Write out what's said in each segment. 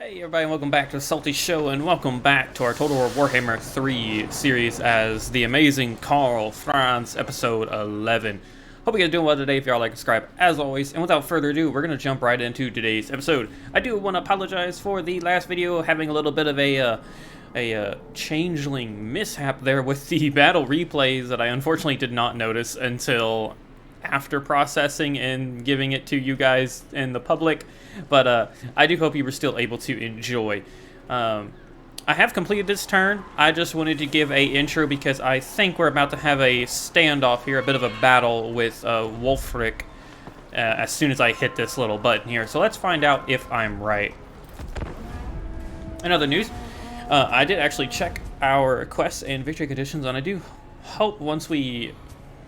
Hey everybody, welcome back to the SaltyyShow, and welcome back to our Total War Warhammer 3 series as the amazing Karl Franz, episode 11. Hope you guys are doing well today. If you are, like, subscribe as always. And without further ado, we're going to jump right into today's episode. I do want to apologize for the last video having a little bit of a changeling mishap there with the battle replays that I unfortunately did not notice until after processing and giving it to you guys and the public, but I do hope you were still able to enjoy. I have completed this turn. I just wanted to give a intro because I think we're about to have a standoff here, a bit of a battle with Wulfric as soon as I hit this little button here. So let's find out if I'm right. In other news, I did actually check our quests and victory conditions, and I do hope once we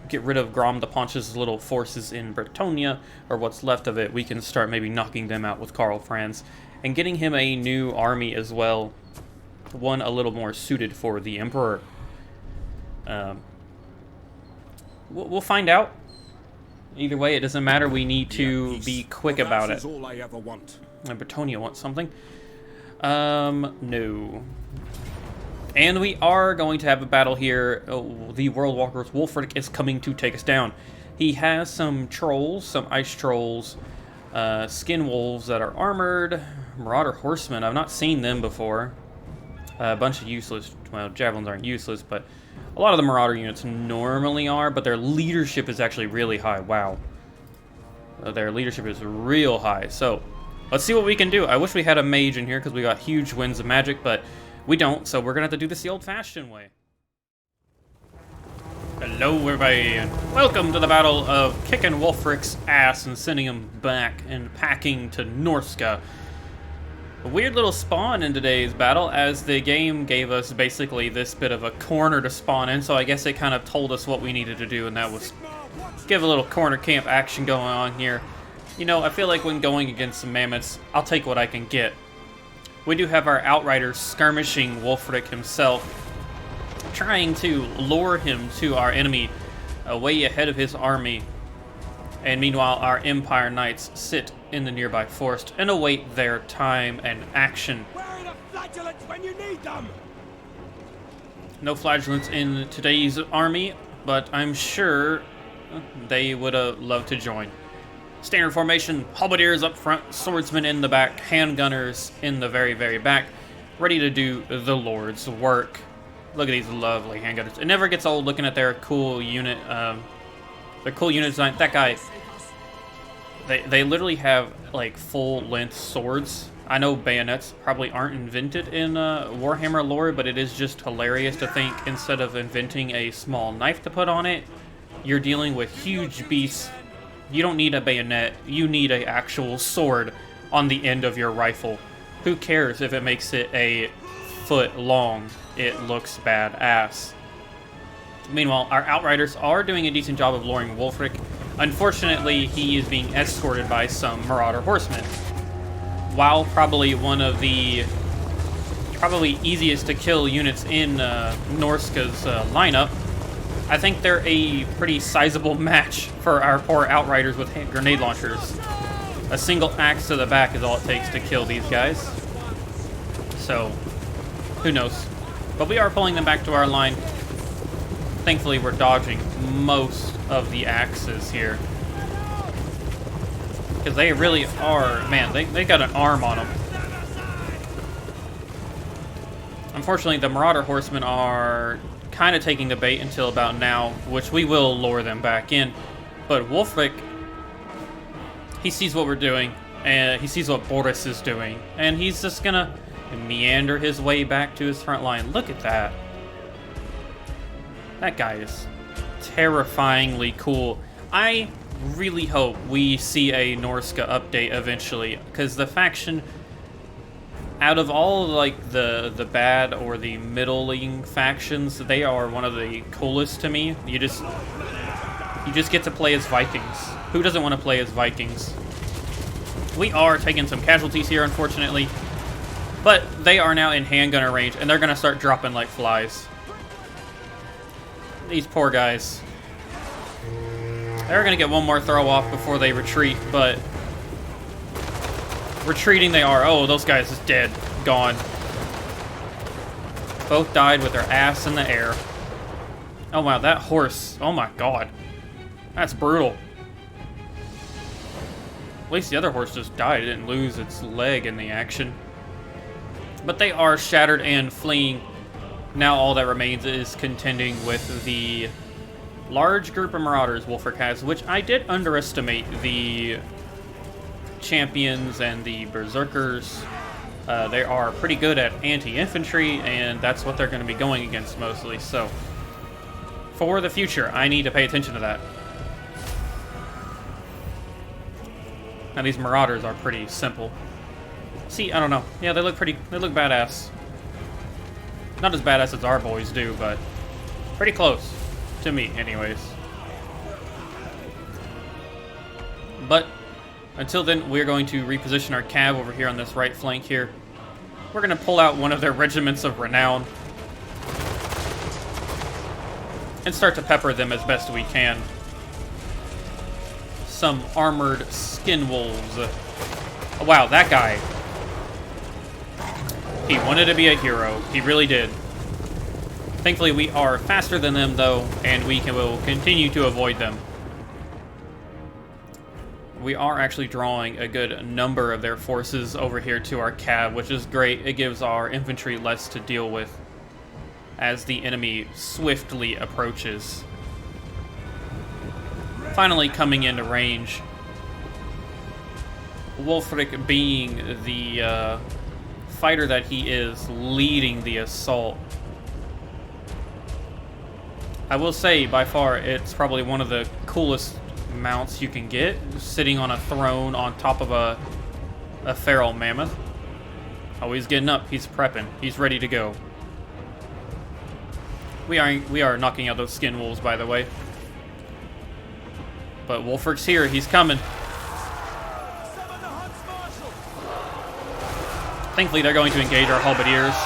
get rid of Grom the Paunch's little forces in Bretonnia, or what's left of it, we can start maybe knocking them out with Karl Franz and getting him a new army as well, one a little more suited for the Emperor. We'll find out. Either way, it doesn't matter. We need to be quick about it. All I ever want. And Bretonnia wants something. No. And we are going to have a battle here. The World Walker's Wulfric is coming to take us down. He has some trolls, some ice trolls, skin wolves that are armored, marauder horsemen. I've not seen them before. A bunch of useless, well, javelins aren't useless, but a lot of the marauder units normally are, but their leadership is actually really high. Wow. Their leadership is real high. So let's see what we can do. I wish we had a mage in here because we got huge winds of magic, but we don't, so we're gonna have to do this the old-fashioned way. Hello, everybody, and welcome to the battle of kicking Wulfric's ass and sending him back and packing to Norska. A weird little spawn in today's battle, as the game gave us basically this bit of a corner to spawn in, so I guess it kind of told us what we needed to do, and that was give a little corner camp action going on here. You know, I feel like when going against some mammoths, I'll take what I can get. We do have our outriders skirmishing Wulfric himself, trying to lure him to our enemy way ahead of his army. And meanwhile, our Empire Knights sit in the nearby forest and await their time and action. Where are the flagellants when you need them? No flagellants in today's army, but I'm sure they would have loved to join. Standard formation, halberdiers up front, swordsmen in the back, handgunners in the very, very back, ready to do the Lord's work. Look at these lovely handgunners. It never gets old looking at their cool unit, their cool unit design. That guy, they literally have, like, full-length swords. I know bayonets probably aren't invented in Warhammer lore, but it is just hilarious to think instead of inventing a small knife to put on it, you're dealing with huge beasts. You don't need a bayonet, you need an actual sword on the end of your rifle. Who cares if it makes it a foot long? It looks badass. Meanwhile, our outriders are doing a decent job of luring Wulfric. Unfortunately, he is being escorted by some marauder horsemen. While probably one of the easiest to kill units in Norska's lineup, I think they're a pretty sizable match for our poor outriders with grenade launchers. A single axe to the back is all it takes to kill these guys. So, who knows? But we are pulling them back to our line. Thankfully, we're dodging most of the axes here. Because they really are, man, they got an arm on them. Unfortunately, the marauder horsemen are kind of taking the bait until about now, which we will lure them back in. But Wulfric, he sees what we're doing, and he sees what Boris is doing, and he's just gonna meander his way back to his front line. Look at that. That guy is terrifyingly cool. I really hope we see a Norska update eventually, because the faction, out of all, like, the bad or the middling factions, they are one of the coolest to me. You just get to play as Vikings. Who doesn't want to play as Vikings? We are taking some casualties here, unfortunately, but they are now in handgunner range, and they're going to start dropping like flies. These poor guys. They're going to get one more throw off before they retreat, but Retreating they are. Oh, those guys is dead. Gone. Both died with their ass in the air. Oh wow, that horse. Oh my god. That's brutal. At least the other horse just died. It didn't lose its leg in the action. But they are shattered and fleeing. Now all that remains is contending with the large group of marauders Wulfric has, which I did underestimate the champions and the berserkers. They are pretty good at anti-infantry, and that's what they're going to be going against mostly. So, for the future, I need to pay attention to that. Now, these marauders are pretty simple. See, I don't know. Yeah, they look badass. Not as badass as our boys do, but pretty close. To me, anyways. But until then, we're going to reposition our cav over here on this right flank here. We're going to pull out one of their regiments of renown and start to pepper them as best we can. Some armored skin wolves. Oh, wow, that guy. He wanted to be a hero. He really did. Thankfully, we are faster than them, though, and will continue to avoid them. We are actually drawing a good number of their forces over here to our cav, which is great. It gives our infantry less to deal with as the enemy swiftly approaches. Finally coming into range. Wulfric, being the fighter that he is, leading the assault. I will say, by far, it's probably one of the coolest mounts you can get, sitting on a throne on top of a feral mammoth. Oh, he's getting up. He's prepping. He's ready to go. We are knocking out those skin wolves, by the way. But Wulfric's here. He's coming. Thankfully, they're going to engage our halberdiers.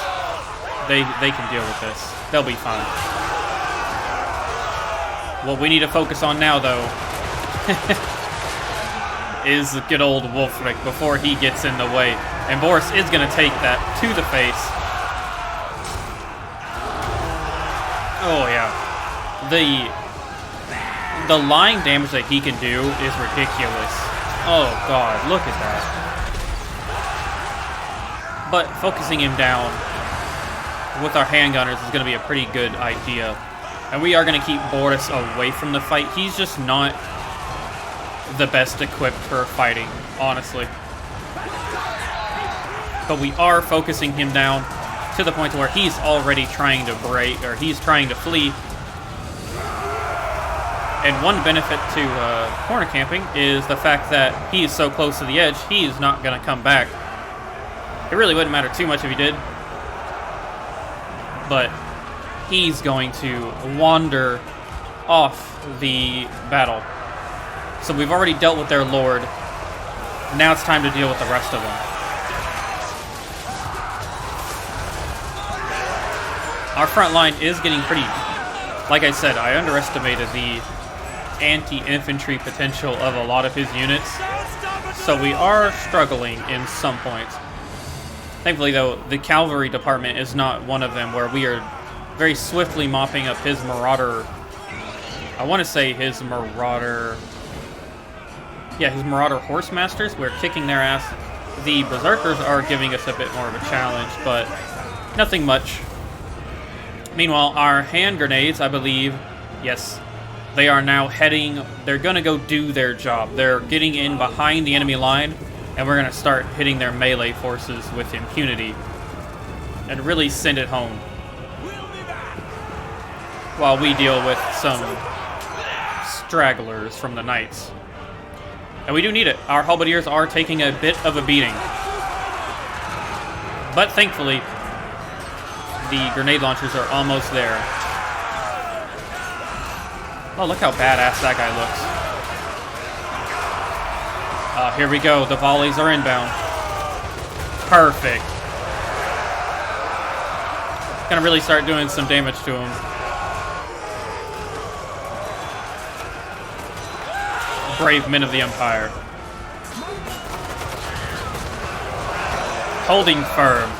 They can deal with this. They'll be fine. What we need to focus on now, though, is good old Wulfric before he gets in the way. And Boris is going to take that to the face. Oh, yeah. The lying damage that he can do is ridiculous. Oh, God, look at that. But focusing him down with our handgunners is going to be a pretty good idea. And we are going to keep Boris away from the fight. He's just not the best equipped for fighting, honestly. But we are focusing him down to the point where he's already trying to break, or he's trying to flee. And one benefit to corner camping is the fact that he is so close to the edge, he's not going to come back. It really wouldn't matter too much if he did. But he's going to wander off the battle. So we've already dealt with their lord. Now it's time to deal with the rest of them. Our front line is getting pretty... Like I said, I underestimated the anti-infantry potential of a lot of his units. So we are struggling in some points. Thankfully, though, the cavalry department is not one of them, where we are very swiftly mopping up his marauder. I want to say his marauder... Yeah, his marauder horse masters. We're kicking their ass. The berserkers are giving us a bit more of a challenge, but nothing much. Meanwhile, our hand grenades, I believe, yes, they are now heading... They're going to go do their job. They're getting in behind the enemy line, and we're going to start hitting their melee forces with impunity and really send it home. While we deal with some stragglers from the knights. And we do need it. Our halberdiers are taking a bit of a beating. But thankfully, the grenade launchers are almost there. Oh, look how badass that guy looks. Here we go. The volleys are inbound. Perfect. Gonna really start doing some damage to him. Brave men of the Empire. Holding firm.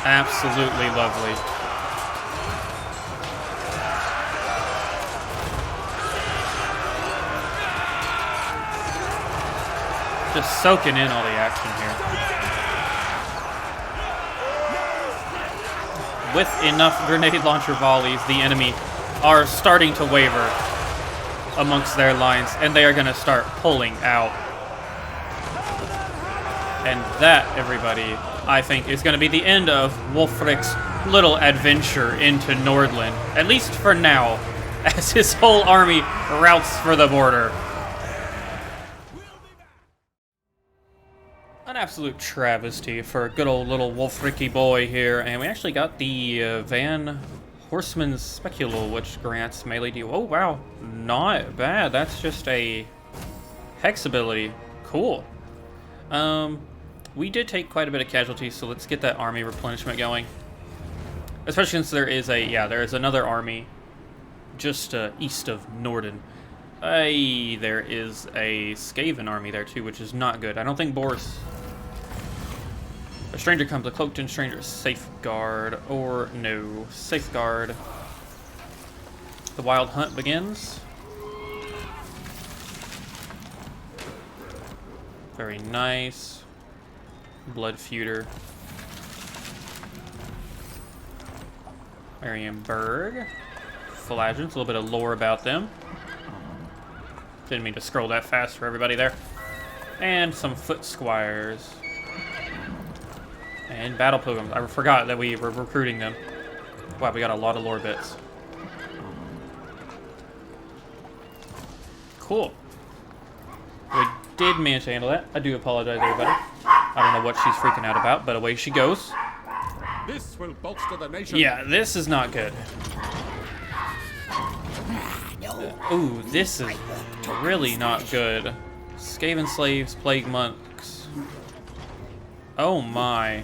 Absolutely lovely. Just soaking in all the action here. With enough grenade launcher volleys, the enemy are starting to waver amongst their lines, and they are going to start pulling out. And that, everybody, I think, is going to be the end of Wulfric's little adventure into Nordland, at least for now, as his whole army routes for the border. An absolute travesty for a good old little Wulfric boy here, and we actually got the Van Horseman's Speculal, which grants melee deal. Oh wow, not bad. That's just a hex ability. Cool. We did take quite a bit of casualties, so let's get that army replenishment going. Especially since there is another army just east of Norden. There is a Skaven army there too, which is not good. I don't think Boris... A stranger comes, a cloaked in stranger. Safeguard, or no. Safeguard. The wild hunt begins. Very nice. Blood Feuder. Marienburg. Flagons, a little bit of lore about them. Didn't mean to scroll that fast for everybody there. And some foot squires. And battle pilgrims. I forgot that we were recruiting them. Wow, we got a lot of lore bits. Cool. We did manage to handle that. I do apologize, everybody. I don't know what she's freaking out about, but away she goes. This will bolster the nation. Yeah, this is not good. Ooh, this is really not good. Skaven slaves, plague monks. Oh my.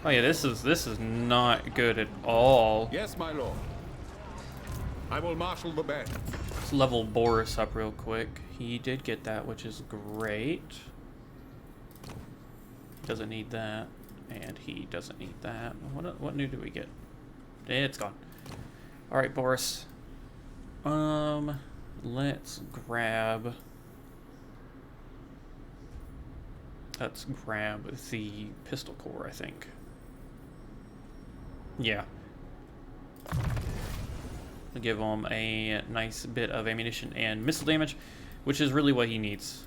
Oh yeah, this is not good at all. Yes, my lord. I will marshal the band. Let's level Boris up real quick. He did get that, which is great. Doesn't need that, and he doesn't need that. What new do we get? It's gone. All right, Boris. Let's grab. Let's grab the pistol core, I think. Yeah. I'll give him a nice bit of ammunition and missile damage, which is really what he needs.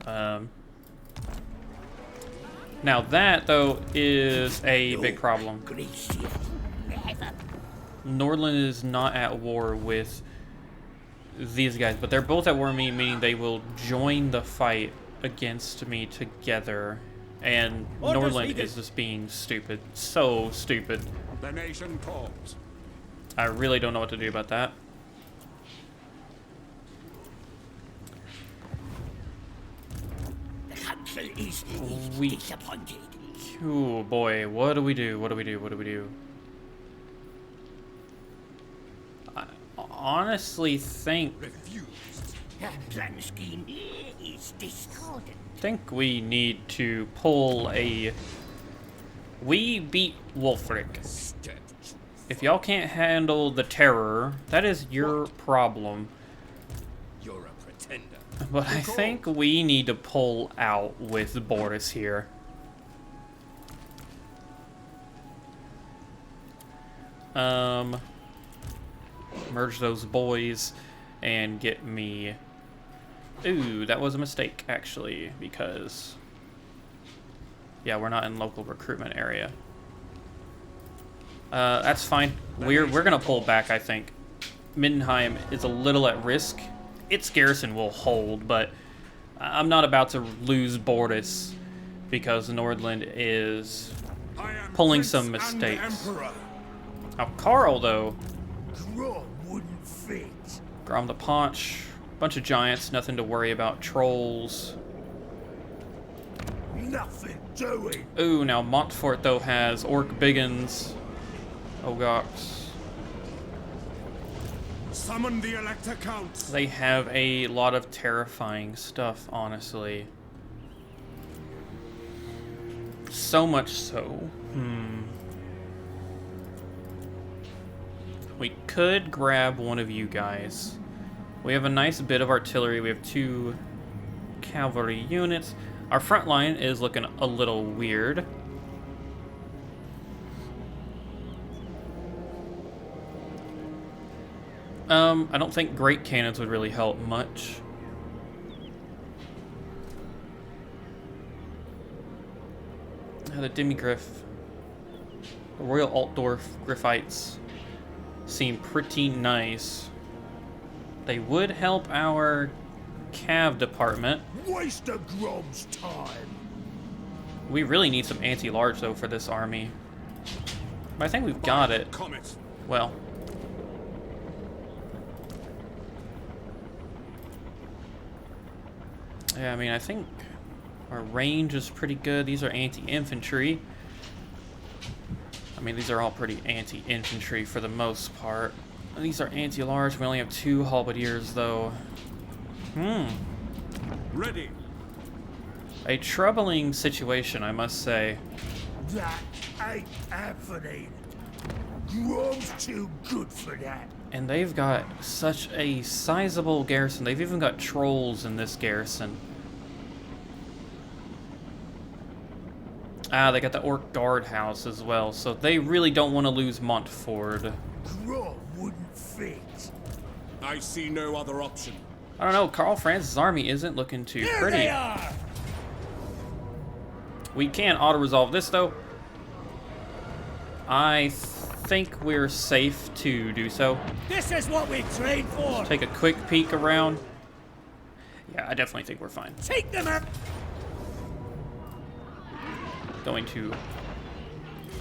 Now that, though, is a big problem. Nordland is not at war with these guys, but they're both at war with me, meaning they will join the fight against me together. And Nordland is just being stupid. So stupid. The nation calls. I really don't know what to do about that. The council is disappointed. Oh boy, what do we do? What do we do? What do we do? I honestly think... Her plan scheme is discarded. I think we need to pull a... We beat Wulfric. If y'all can't handle the terror, that is your problem. You're a pretender. But I think we need to pull out with Boris here. Merge those boys and get me... Ooh, that was a mistake, actually, because... Yeah, we're not in local recruitment area. That's fine. We're gonna pull back, I think. Mindenheim is a little at risk. Its garrison will hold, but I'm not about to lose Boris because Nordland is pulling some mistakes. Now, Karl, though... Grom wouldn't fit. Grom the Paunch. Bunch of giants, nothing to worry about. Trolls. Nothing doing. Ooh, now Montfort, though, has Orc Biggins. Ogox. Summon the Elector Count. They have a lot of terrifying stuff, honestly. So much so. We could grab one of you guys. We have a nice bit of artillery. We have 2 cavalry units. Our front line is looking a little weird. I don't think great cannons would really help much. The Demigriff, the Royal Altdorf Griffites seem pretty nice. They would help our cav department. Waste of Grom's time. We really need some anti-large though for this army. But I think we've got it. Comet. Well. Yeah, I mean, I think our range is pretty good. These are anti-infantry. I mean, these are all pretty anti-infantry for the most part. These are anti-large. We only have 2 halberdiers, though. Ready. A troubling situation, I must say. That ain't happening. Grom's too good for that. And they've got such a sizable garrison. They've even got trolls in this garrison. Ah, they got the Orc guardhouse as well, so they really don't want to lose Montfort. Grom wouldn't fit. I see no other option. I don't know, Karl Franz's army isn't looking too pretty. They are. We can auto-resolve this, though. I think we're safe to do so. This is what we trained for. Take a quick peek around. Yeah, I definitely think we're fine. Take them out. Going to...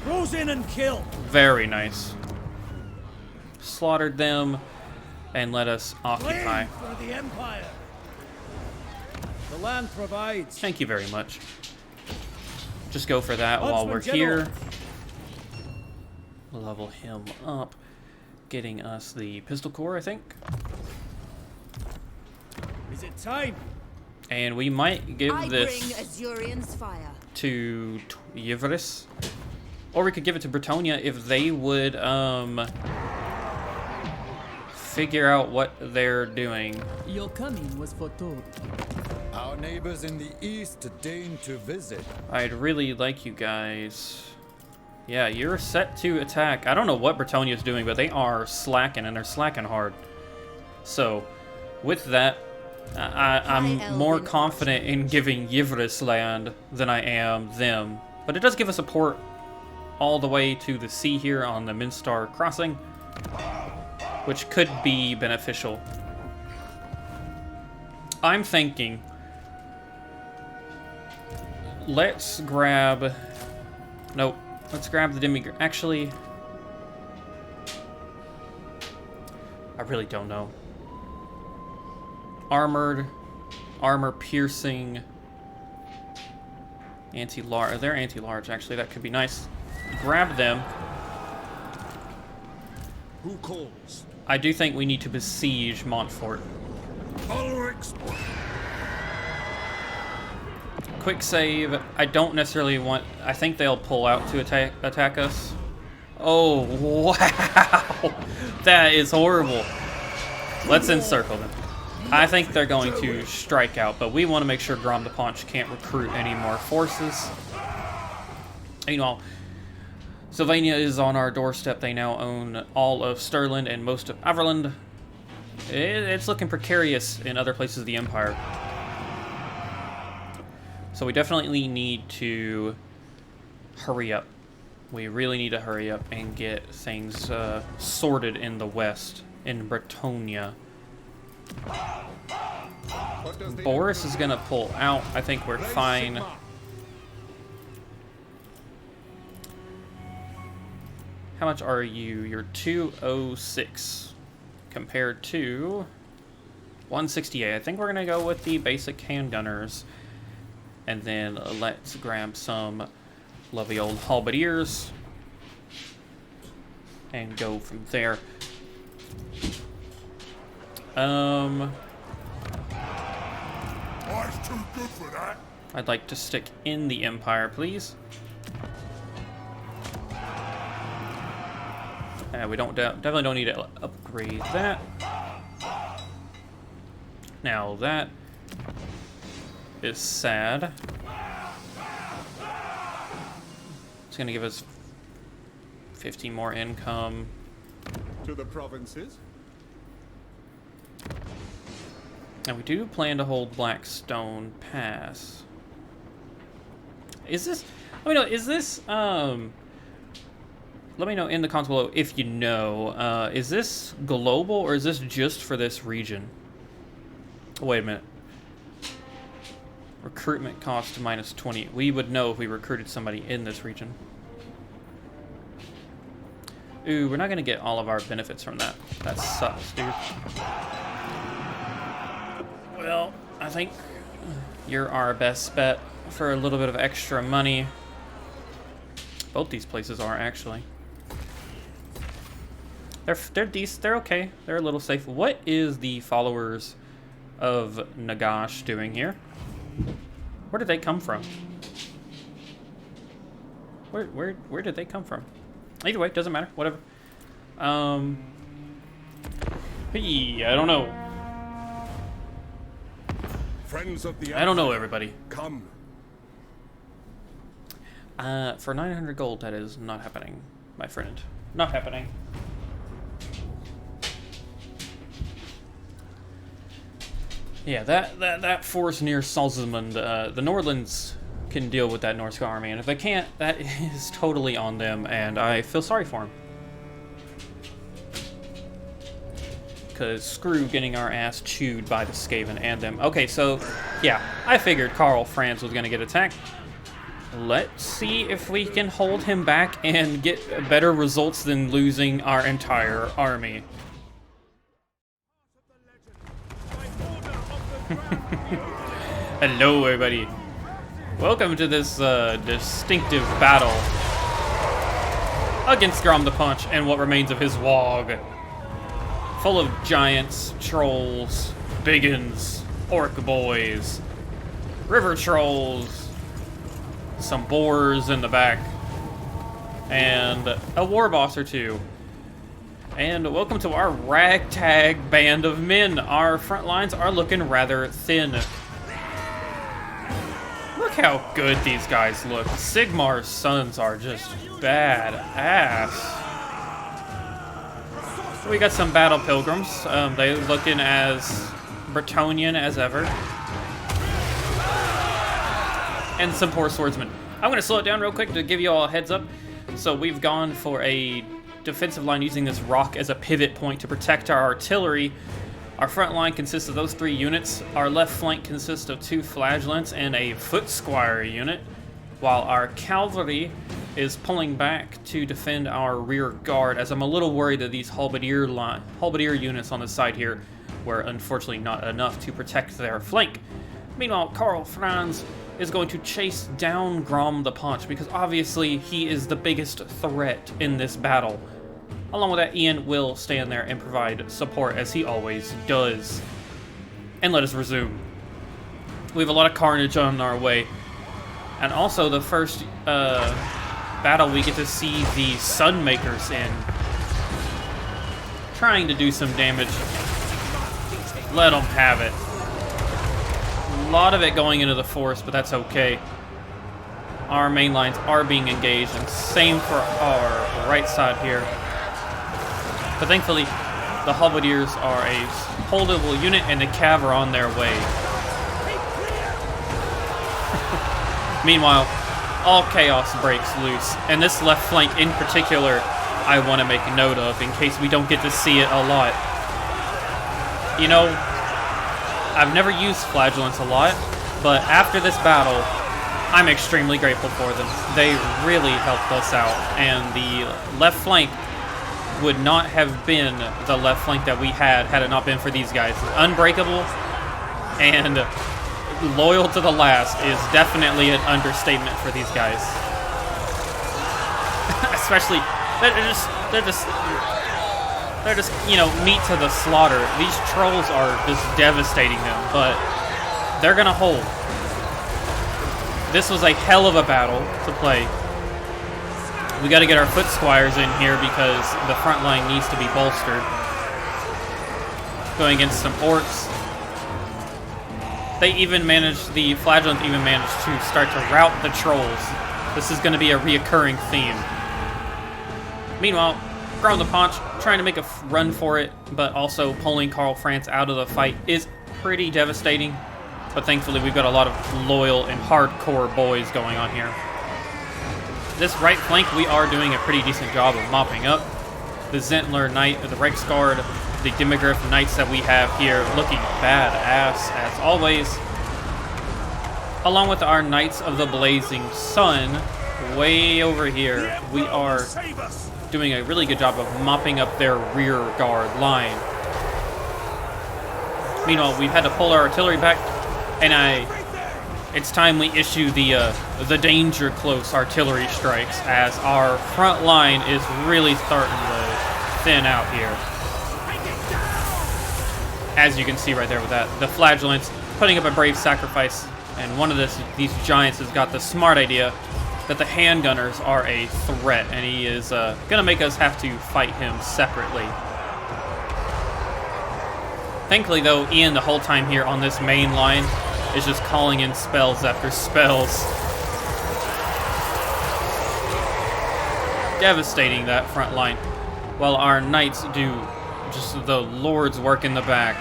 Close in and kill. Very nice. Slaughtered them and let us occupy. Claim for the Empire. The land provides. Thank you very much. Just go for that while we're here. Level him up. Getting us the pistol core, I think. Is it time? And we might give this bring Azurian's fire to Yvris. Or we could give it to Bretonia if they would figure out what they're doing. Your coming was foretold. Our neighbors in the east deign to visit. I'd really like you guys. Yeah, you're set to attack. I don't know what Bretonia's doing, but they are slacking, and they're slacking hard. So, with that, I'm more confident in giving Yvris land than I am them. But it does give us a port all the way to the sea here on the Minstar crossing, which could be beneficial. I'm thinking, let's grab... Nope. Let's grab the demigod. Actually, I really don't know. Armored, armor-piercing, anti-large. They're anti-large, actually. That could be nice. Grab them. Who calls? I do think we need to besiege Montfort. Ulric's. Quick save. I don't necessarily want... I think they'll pull out to attack us. Oh, wow. That is horrible. Let's encircle them. I think they're going to strike out, but we want to make sure Grom the Paunch can't recruit any more forces. Meanwhile, Sylvania is on our doorstep. They now own all of Stirland and most of Averland. It's looking precarious in other places of the Empire. So we definitely need to hurry up. We really need to hurry up and get things sorted in the west, in Bretonia. Boris is going to pull out. I think we're fine. How much are you? You're 206 compared to 168. I think we're going to go with the basic handgunners. And then let's grab some lovely old halberdiers and go from there. I's too good for that. I'd like to stick in the Empire, please. We definitely don't need to upgrade that. Now that is sad. It's gonna give us 50 more income. To the provinces. And we do plan to hold Blackstone Pass. Is this, let me know, is this, let me know in the comments below if you know, is this global or is this just for this region? Wait a minute. Recruitment cost minus 20. We would know if we recruited somebody in this region. Ooh, we're not gonna get all of our benefits from that. That sucks, dude. Well, I think you're our best bet for a little bit of extra money. Both these places are, actually. They're decent. They're okay. They're a little safe. What is the followers of Nagash doing here? Where did they come from? Where did they come from? Either way, doesn't matter. Whatever. Hey, I don't know. Friends of the I don't know, everybody. Come. For 900 gold, that is not happening, my friend. Not happening. Yeah, that force near Salzmund, the Nordlands can deal with that Norse army, and if they can't, that is totally on them, and I feel sorry for them. Because screw getting our ass chewed by the Skaven and them. Okay, so, yeah, I figured Karl Franz was going to get attacked. Let's see if we can hold him back and get better results than losing our entire army. Hello, everybody. Welcome to this distinctive battle against Grom the Punch and what remains of his wog. Full of giants, trolls, biggins, orc boys, river trolls, some boars in the back, and a war boss or two. And welcome to our ragtag band of men. Our front lines are looking rather thin. Look how good these guys look. Sigmar's sons are just badass. We got some battle pilgrims. They looking as Bretonnian as ever. And some poor swordsmen. I'm gonna slow it down real quick to give you all a heads up. So we've gone for a defensive line using this rock as a pivot point to protect our artillery. Our front line consists of those 3 units. Our left flank consists of 2 flagellants and a foot squire unit, while our cavalry is pulling back to defend our rear guard, as I'm a little worried that these halberdier units on the side here were unfortunately not enough to protect their flank. Meanwhile, Karl Franz is going to chase down Grom the Punch, because obviously he is the biggest threat in this battle. Along with that, Ian will stand there and provide support, as he always does. And let us resume. We have a lot of carnage on our way. And also the first battle we get to see the Sunmakers in. Trying to do some damage. Let them have it. A lot of it going into the forest, but that's okay. Our main lines are being engaged, and same for our right side here. But thankfully, the halberdiers are a holdable unit, and the cav are on their way. Meanwhile, all chaos breaks loose, and this left flank in particular, I want to make a note of in case we don't get to see it a lot. You know, I've never used flagellants a lot, but after this battle, I'm extremely grateful for them. They really helped us out, and the left flank would not have been the left flank that we had it not been for these guys. Unbreakable and loyal to the last is definitely an understatement for these guys. Especially, they're just They're just, you know, meat to the slaughter. These trolls are just devastating them, but they're gonna hold. This was a hell of a battle to play. We gotta get our foot squires in here because the front line needs to be bolstered. Going against some orcs. They even managed, the flagellants even managed to start to rout the trolls. This is gonna be a reoccurring theme. Meanwhile, Grom the Paunch trying to make a run for it, but also pulling Karl Franz out of the fight is pretty devastating. But thankfully, we've got a lot of loyal and hardcore boys going on here. This right flank, we are doing a pretty decent job of mopping up. The Zentler Knight, the Reiksguard, the Demigryph Knights that we have here looking badass as always. Along with our Knights of the Blazing Sun, way over here, we are doing a really good job of mopping up their rear guard line. Meanwhile, we've had to pull our artillery back, and it's time we issue the danger close artillery strikes as our front line is really starting to thin out here. As you can see right there with that, the flagellants putting up a brave sacrifice, and one of these giants has got the smart idea that the handgunners are a threat, and he is gonna make us have to fight him separately. Thankfully though, Ian the whole time here on this main line is just calling in spells after spells. Devastating that front line, while our knights do just the Lord's work in the back,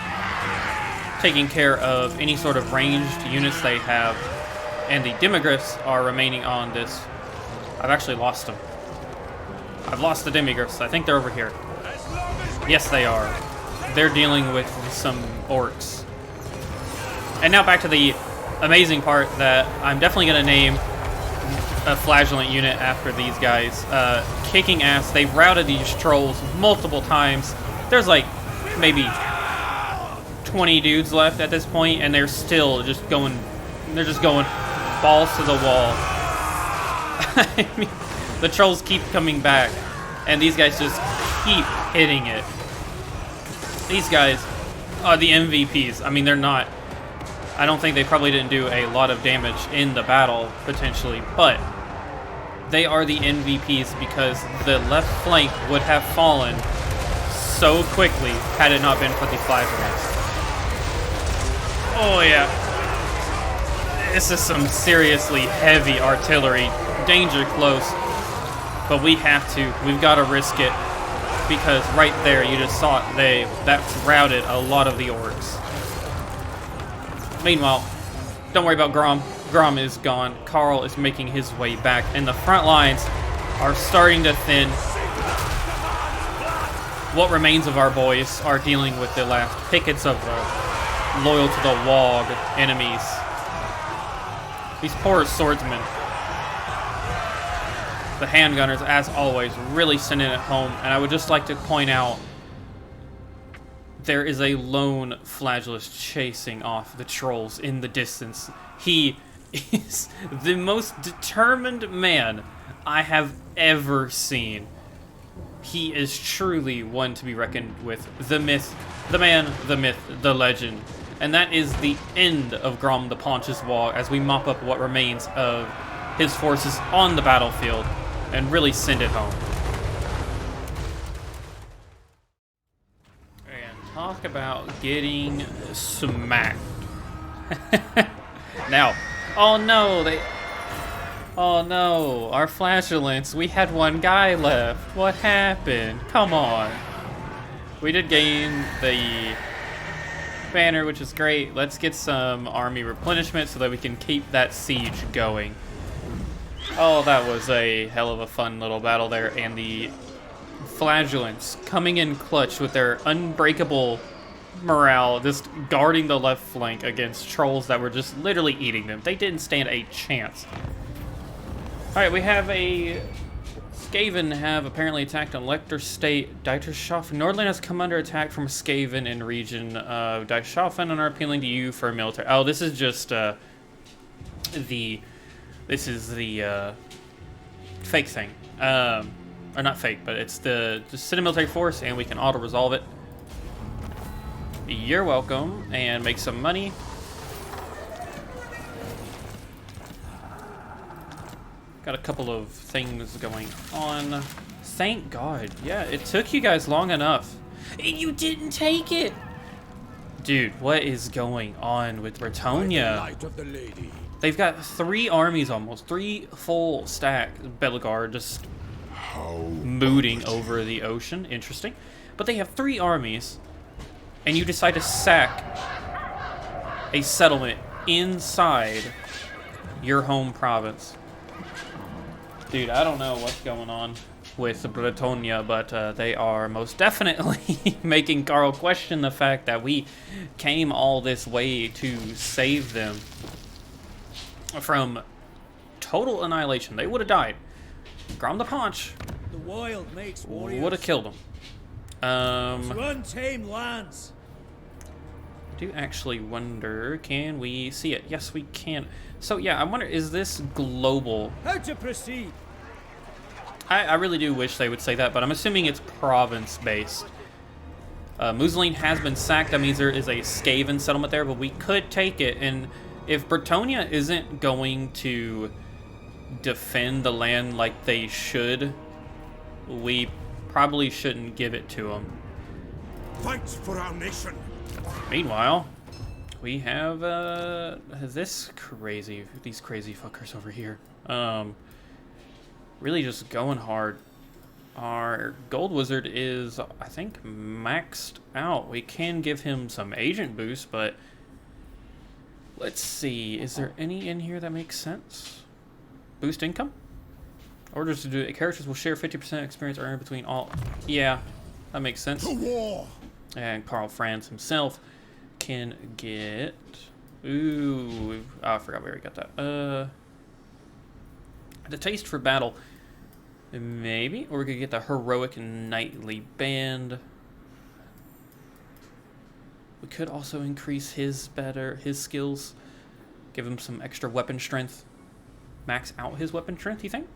taking care of any sort of ranged units they have. And the Demigryphs are remaining on this. I've actually lost them. I've lost the Demigryphs. I think they're over here. Yes, they are. They're dealing with some orcs. And now back to the amazing part that I'm definitely going to name a flagellant unit after these guys. Kicking ass. They've routed these trolls multiple times. There's like maybe 20 dudes left at this point, and they're still just going. They're just going balls to the wall. I mean, the trolls keep coming back, and these guys just keep hitting it. These guys are the MVPs. I mean, they're not. I don't think they probably didn't do a lot of damage in the battle, potentially, but they are the MVPs because the left flank would have fallen so quickly had it not been for the flagellants. Oh yeah. This is some seriously heavy artillery. Danger close. But we have to. We've got to risk it. Because right there, you just saw it. That's routed a lot of the orcs. Meanwhile, don't worry about Grom. Grom is gone. Karl is making his way back. And the front lines are starting to thin. What remains of our boys are dealing with the last pickets of loyal to the Wog enemies. These poor swordsmen. The handgunners, as always, really sending it home. And I would just like to point out, there is a lone flagellist chasing off the trolls in the distance. He is the most determined man I have ever seen. He is truly one to be reckoned with. The myth, the man, the myth, the legend. And that is the end of Grom the Paunch's Wall as we mop up what remains of his forces on the battlefield and really send it home. And talk about getting smacked. Now, oh no, our flagellants, we had one guy left. What happened? Come on. We did gain the banner, which is great. Let's get some army replenishment so that we can keep that siege going. Oh, that was a hell of a fun little battle there, and the flagellants coming in clutch with their unbreakable morale, just guarding the left flank against trolls that were just literally eating them. They didn't stand a chance. Alright, we have a Skaven have apparently attacked an Elector State. Dieterschaft. Nordland has come under attack from Skaven in region of Dieterschafen and are appealing to you for a military. Oh, this is just the fake thing. Or not fake, but it's the City Military Force, and we can auto-resolve it. You're welcome, and make some money. Got a couple of things going on. Thank God. Yeah, it took you guys long enough. And you didn't take it! Dude, what is going on with Bretonnia? Light of the lady. They've got 3 armies almost. 3 full stack. Bellegarde just mooting over the ocean. Interesting. But they have 3 armies. And you decide to sack a settlement inside your home province. Dude, I don't know what's going on with Bretonnia, but they are most definitely making Karl question the fact that we came all this way to save them from total annihilation. They would have died. Grom the Paunch The wild makes warriors. would have killed them. To untamed lands. I do actually wonder, can we see it? Yes, we can. So yeah, I wonder, is this global? How to proceed? I really do wish they would say that, but I'm assuming it's province-based. Musoline has been sacked. That means there is a Skaven settlement there, but we could take it. And if Bretonnia isn't going to defend the land like they should, we probably shouldn't give it to them. Fight for our nation. Meanwhile, we have these crazy fuckers over here. Really just going hard. Our gold wizard is, I think, maxed out. We can give him some agent boost, but let's see. Is there any in here that makes sense? Boost income? Orders to do it. Characters will share 50% experience earned between all. Yeah, that makes sense. To war. And Karl Franz himself can get. Ooh, oh, I forgot we already got that. The taste for battle, maybe, or we could get the heroic knightly band. We could also increase his skills, give him some extra weapon strength, max out his weapon strength. You think?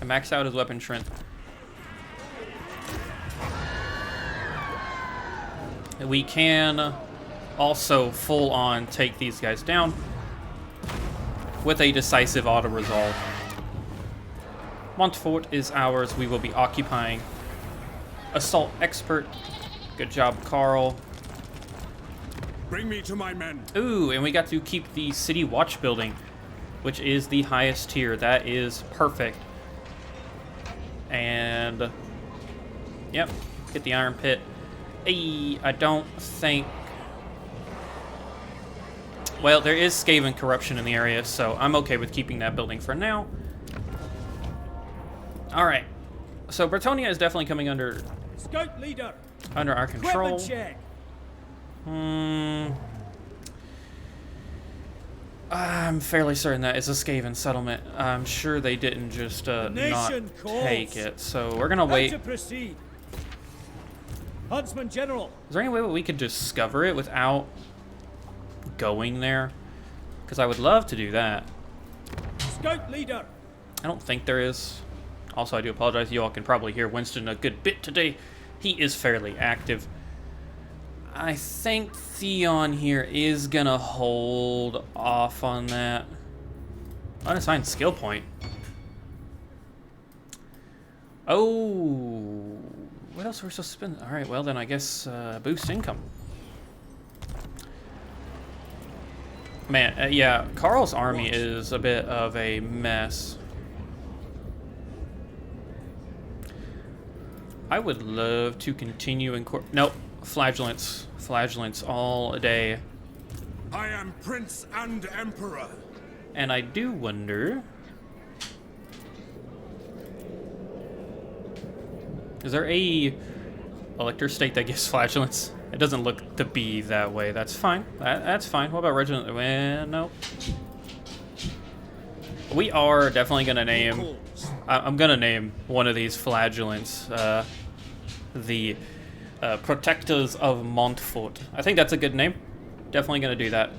And max out his weapon strength. We can also full on take these guys down with a decisive auto-resolve. Montfort is ours. We will be occupying. Assault expert. Good job, Karl. Bring me to my men. Ooh, and we got to keep the city watch building, which is the highest tier. That is perfect. And, yep, get the iron pit. Hey, I don't think... Well, there is Skaven corruption in the area, so I'm okay with keeping that building for now. Alright. So Bretonnia is definitely coming under Scout leader. our control. Equipment check. I'm fairly certain that it's a Skaven settlement. I'm sure they didn't just not Nation calls. take it. So we're gonna How wait. to proceed? Huntsman General. Is there any way that we could discover it without going there? Because I would love to do that. Scout leader. I don't think there is. Also, I do apologize. You all can probably hear Winston a good bit today. He is fairly active. I think Theon here is gonna hold off on that. Unassigned skill point. Oh, what else are we supposed to spend? All right, well then I guess boost income. Man, yeah, Karl's army is a bit of a mess. I would love to continue nope, flagellants. Flagellants all day. I am Prince and Emperor. And I do wonder... Is there a elector state that gives flagellants? It doesn't look to be that way. That's fine. That's fine. What about regiment? Well, no. We are definitely going to name... I'm going to name one of these flagellants the Protectors of Montfort. I think that's a good name. Definitely going to do that.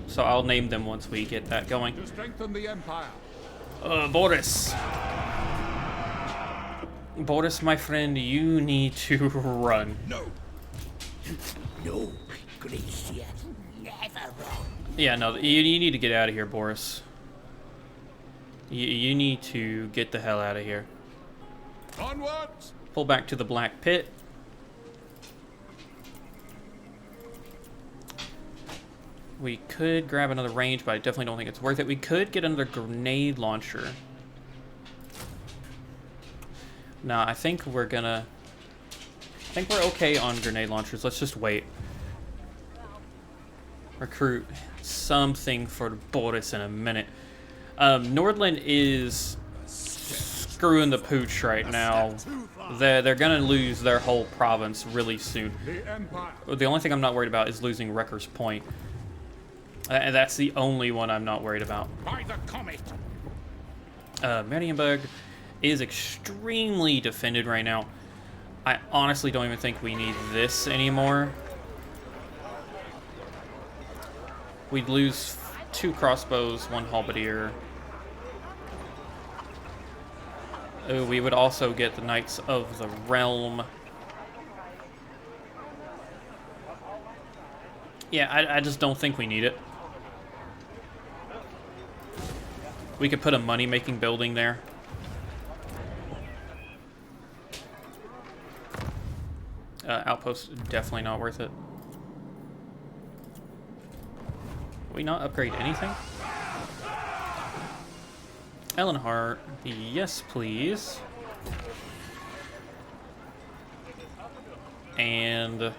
So I'll name them once we get that going. To strengthen the empire. Boris. Boris, my friend, you need to run. No. No, Gracia, never wrong. Yeah, no, you need to get out of here, Boris. You need to get the hell out of here. Onwards. Pull back to the Black Pit. We could grab another range, but I definitely don't think it's worth it. We could get another grenade launcher. No, I think we're gonna... I think we're okay on grenade launchers. Let's just wait. Recruit something for Boris in a minute. Nordland is screwing the pooch right now. They're gonna lose their whole province really soon. The Empire. The only thing I'm not worried about is losing Wrecker's Point. And that's the only one I'm not worried about. By the comet. Marienburg is extremely defended right now. I honestly don't even think we need this anymore. We'd lose 2 crossbows, 1 halberdier. Oh, we would also get the Knights of the Realm. Yeah, I just don't think we need it. We could put a money-making building there. Outpost, definitely not worth it. We not upgrade anything? Ellenhart, yes please. And...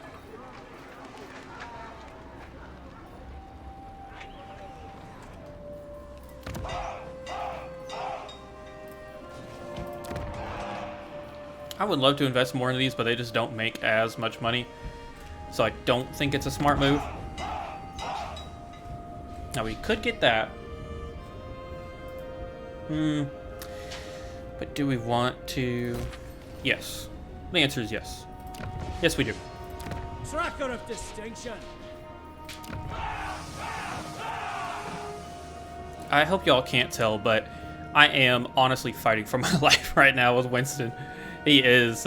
I would love to invest more in these, but they just don't make as much money. So I don't think it's a smart move. Now we could get that. But do we want to? Yes. The answer is yes. Yes, we do. Tracker of distinction. I hope y'all can't tell, but I am honestly fighting for my life right now with Winston. He is,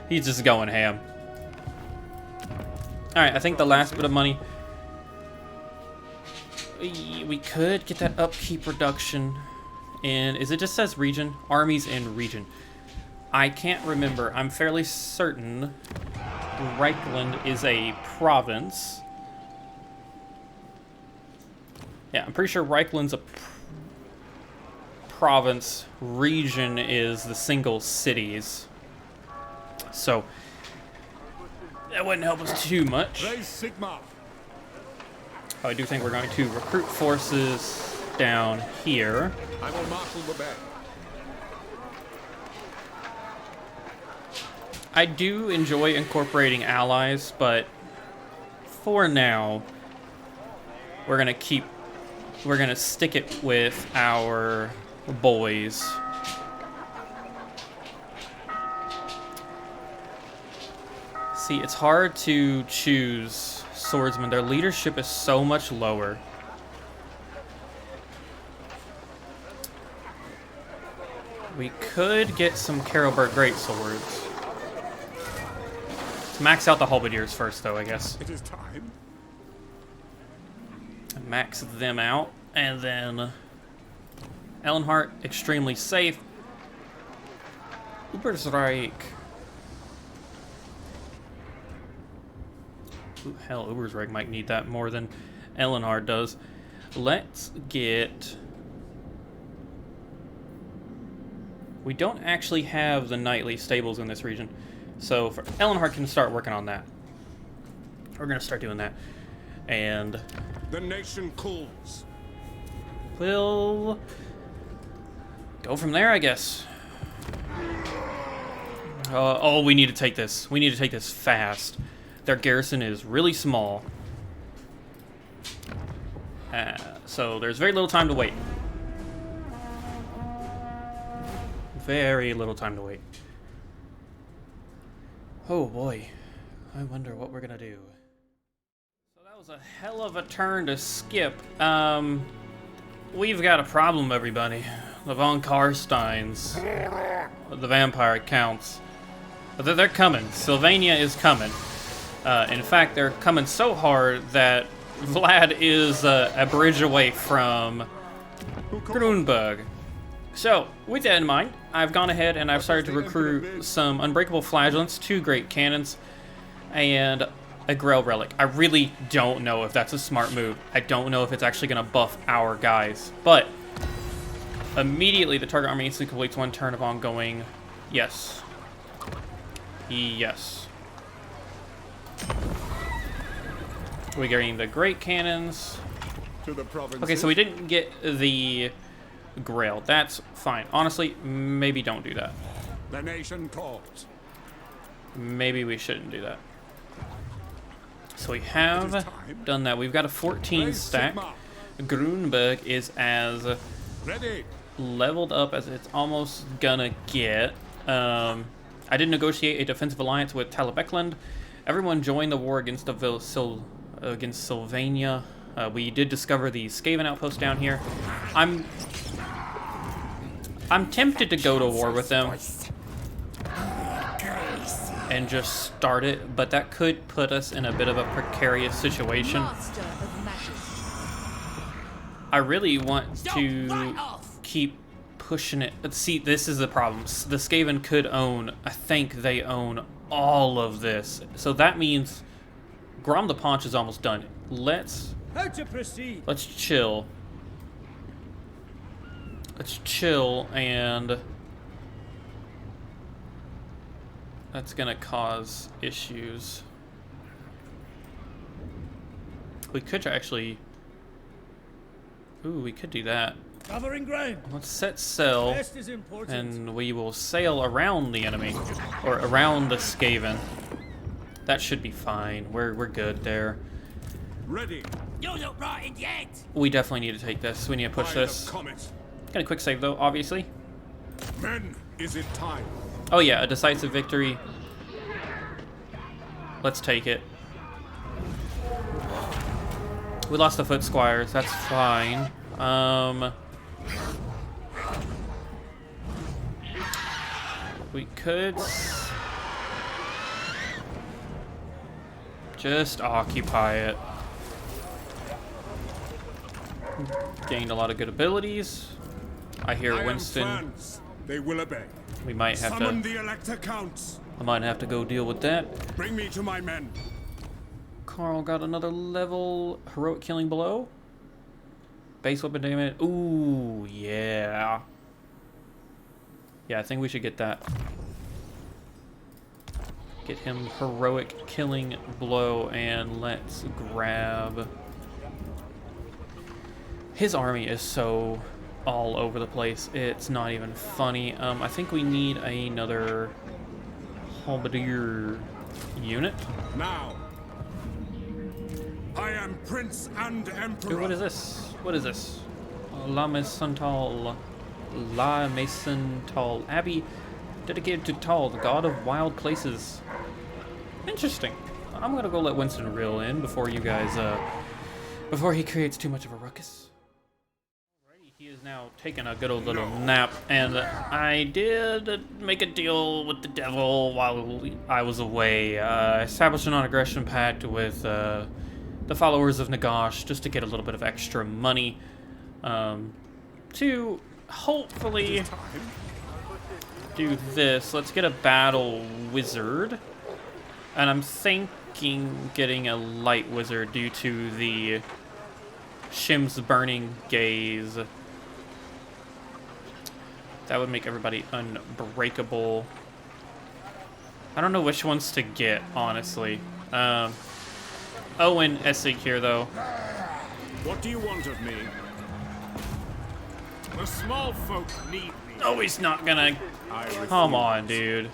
he's just going ham. Alright, I think the last bit of money... We could get that upkeep reduction in... Is it just says region? Armies in region. I can't remember. I'm fairly certain Reikland is a province. Yeah, I'm pretty sure Reikland's a province. Region is the single cities. So that wouldn't help us too much. Raise Sigma. I do think we're going to recruit forces down here. I will marshal the band. I do enjoy incorporating allies, but for now we're gonna stick it with our boys. See, it's hard to choose swordsmen. Their leadership is so much lower. We could get some Carolberg greatswords. Let's max out the halberdiers first, though, I guess. It is time. Max them out, and then Ellenhart, extremely safe. Ubersreich. Ooh, hell, Ubersreich might need that more than Ellenhart does. Let's get... We don't actually have the nightly stables in this region, so Ellenhart can start working on that. We're gonna start doing that, and The nation cools. we'll go from there, I guess. Oh, we need to take this. We need to take this fast. Their garrison is really small, so there's very little time to wait. Very little time to wait. Oh boy, I wonder what we're gonna do. So that was a hell of a turn to skip. We've got a problem, everybody. The Von Carsteins. The vampire counts. But they're coming. Sylvania is coming. In fact, they're coming so hard that Vlad is a bridge away from Grunberg. So, with that in mind, I've gone ahead and I've started to recruit some Unbreakable Flagellants, 2 Great Cannons, and a Grail Relic. I really don't know if that's a smart move. I don't know if it's actually going to buff our guys. But, immediately the target army instantly completes 1 turn of ongoing. Yes. Yes. We're getting the Great Cannons. To the provinces. Okay, so we didn't get the Grail. That's fine. Honestly, maybe don't do that. The nation calls. Maybe we shouldn't do that. So we have done that. We've got a 14 stack. Grunberg is as Ready. leveled up as it's almost gonna get. I did negotiate a defensive alliance with Reikland. Everyone joined the war against against Sylvania. We did discover the Skaven outpost down here. I'm tempted to go to war with them and just start it, but that could put us in a bit of a precarious situation. I really want to keep pushing it. Let's see, this is the problem. The Skaven could own, I think they own all of this. So that means Grom the Paunch is almost done. How to proceed? Let's chill. Let's chill, and that's gonna cause issues. We could actually... Ooh, we could do that. Covering ground. Let's set sail, Rest is important. and we will sail around the enemy, or around the Skaven. That should be fine. We're good there. Ready. You look rotten yet. We definitely need to take this. We need to push Line of this. comet. Got a quick save though, obviously. Men, is it time? Oh yeah, a decisive victory. Let's take it. We lost the foot squires. That's fine. We could just occupy it. Gained a lot of good abilities. I hear I Winston. am Franz. They will obey. We might have Summon to. the Elector Counts. I might have to go deal with that. Bring me to my men. Karl got another level. Heroic killing blow. Base weapon damage. Ooh, yeah. Yeah, I think we should get that. Get him heroic killing blow, and let's grab. His army is so all over the place. It's not even funny. I think we need another halberdier unit. Now. I am Prince and Emperor. Ooh, what is this? What is this? La Maisontal Abbey, dedicated to Tal, the god of wild places. Interesting. I'm gonna go let Winston reel in before you guys, before he creates too much of a ruckus. Alrighty, he is now taking a good old little nap, and I did make a deal with the devil while I was away. Established a non-aggression pact with the followers of Nagash just to get a little bit of extra money, to hopefully do this. Let's get a battle wizard. And I'm thinking getting a light wizard due to the Shim's burning gaze. That would make everybody unbreakable. I don't know which ones to get, honestly. Owen Essig here, though. What do you want of me? The small folk need me. Oh, he's not gonna... Come on, dude.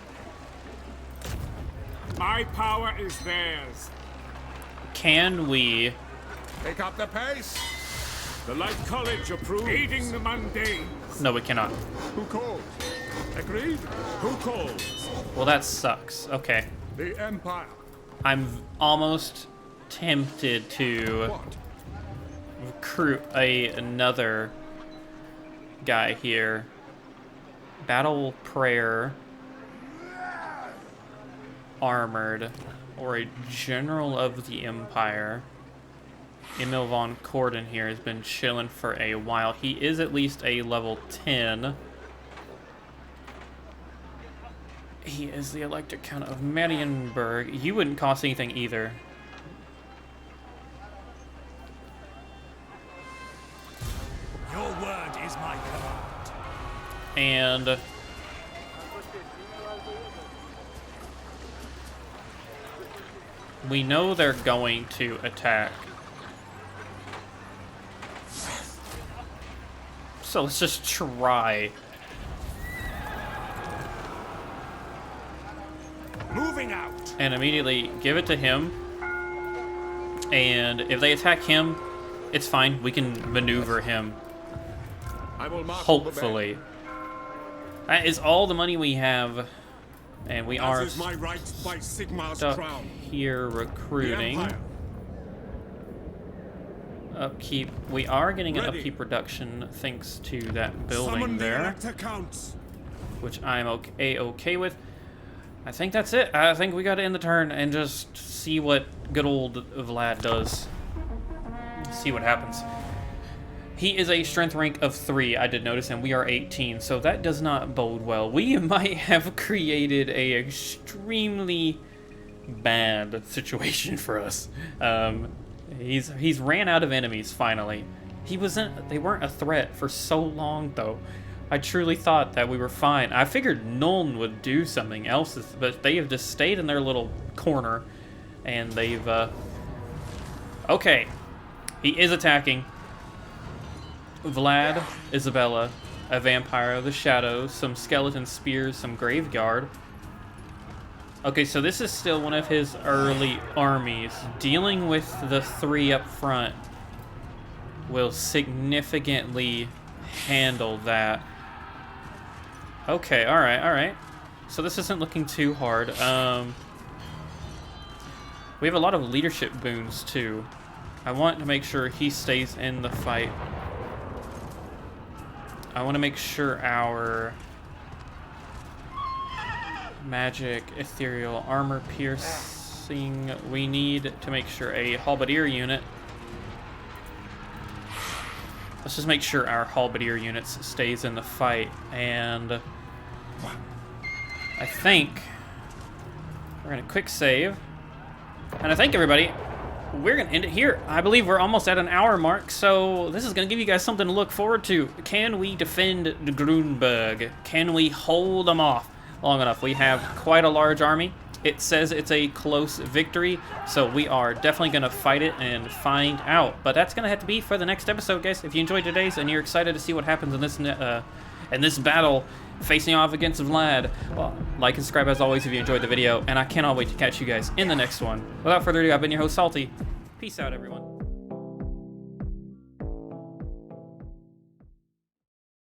My power is theirs. Can we... Pick up the pace. The Light College approves. Aiding the mundane. No, we cannot. Who calls? Agreed. Who calls? Well, that sucks. Okay. The Empire. I'm almost tempted to What? recruit another guy here. Battle Prayer. Armored. Or a General of the Empire. Emil von Corden here has been chilling for a while. He is at least a level 10. He is the Elector Count of Marienburg. You wouldn't cost anything either. Your word is my command. And we know they're going to attack. So let's just try. Moving out. And immediately give it to him. And if they attack him, it's fine. We can maneuver him. I will mark Hopefully. That is all the money we have. And we are As is my right by Sigmar's stuck crown. here The recruiting. Empire. Upkeep. We are getting an Ready. upkeep reduction thanks to that building Summon the there, Elector Counts. which I'm okay with. I think that's it. I think we got to end the turn and just see what good old Vlad does. See what happens. He is a strength rank of 3, I did notice, and we are 18, so that does not bode well. We might have created a extremely bad situation for us. He's ran out of enemies finally. They weren't a threat for so long though. I truly thought that we were fine. I figured Nuln would do something else, but they have just stayed in their little corner, and they've okay. He is attacking. Vlad, Isabella, a vampire of the shadows, some skeleton spears, some graveguard. Okay, so this is still one of his early armies. Dealing with the 3 up front will significantly handle that. Okay, alright. So this isn't looking too hard. We have a lot of leadership boons too. I want to make sure he stays in the fight. I want to make sure our magic, ethereal, armor piercing, we need to make sure a halberdier unit. Let's just make sure our halberdier units stays in the fight, and I think we're gonna quick save, and I think everybody, we're gonna end it here. I believe we're almost at an hour mark, so this is gonna give you guys something to look forward to. Can we defend Grunberg? Can we hold them off long enough? We have quite a large army. It says it's a close victory, so we are definitely going to fight it and find out. But that's going to have to be for the next episode, guys. If you enjoyed today's and you're excited to see what happens in this battle facing off against Vlad, well, like and subscribe as always if you enjoyed the video, and I cannot wait to catch you guys in the next one. Without further ado, I've been your host, Salty. Peace out, everyone.